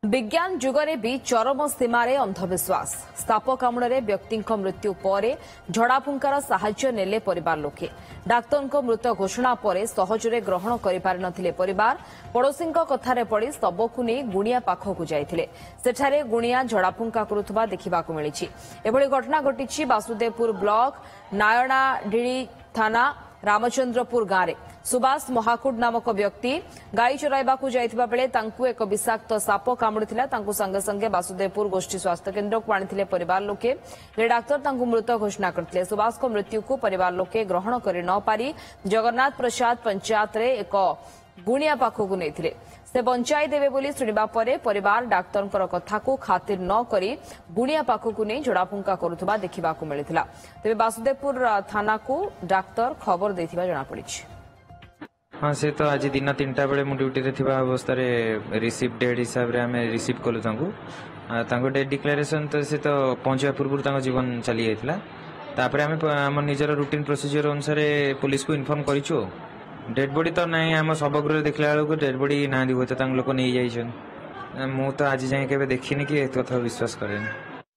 विज्ञान जुगरे भी चरम सीमार अंधविश्वास साप कामुड़े व्यक्ति मृत्यु पर झड़ाफुंकार साहाय्य नेले परिवार लोके डाक्तर मृत घोषणा पर सहजरे ग्रहण कर परिवार पड़ोशी कथार पड़ शबकु नहीं गुणिया पाखक जाते सेठारे गुणिया झड़ाफुंका करुवा देखा मिली एभली घटना घटी वासुदेवपुर ब्लॉक नायणाडीड़ी थाना रामचंद्रपुर गांव सुभाष महाकुड नामक व्यक्ति गाई चराइबा जाइथिबा बेले तांकु एक विषाक्त साप कामुड़िथिला तांकु संगे संगे वासुदेवपुर गोष्ठी स्वास्थ्य केन्द्र को आनिथिले परिवार लोके डाक्तर तांकु मृत घोषणा करथिले सुभाष को मृत्यु को परिवार लोके ग्रहण करि न पारि जगन्नाथ प्रसाद पंचायत रे एक गुणिया पाखक नहीं से बंचाई देवे बोली शुणिबा परे परिवार डाक्तर कथा को खातिर न करी गुणिया पाखक नहीं झड़ाफुंका करुवा देखा मिलता तेज वासुदेवपुर थाना को डाक्तर खबर देथिबा जणा पड़ी। हाँ से तो आज दिन 3टा बेले मु ड्यूटी रे थिबा अवस्था रे रिसीव डेट हिसाब रे आमे रिसीव कलु तांको डेट डिक्लेरेशन तो से तो पहुंचवा पूर्व तांको जीवन चली जाइतला तापरे आमे हम निजर रूटीन प्रोसीजर अनुसार पुलिस को इन्फॉर्म करिछु डेड बॉडी तो नहीं आम सबगृह देखला बेलू डेड बॉडी ना हुए तो लोक नहीं जाइछन मु तो आज जाए केबे देखिनी कि कथा विश्वास करेनी।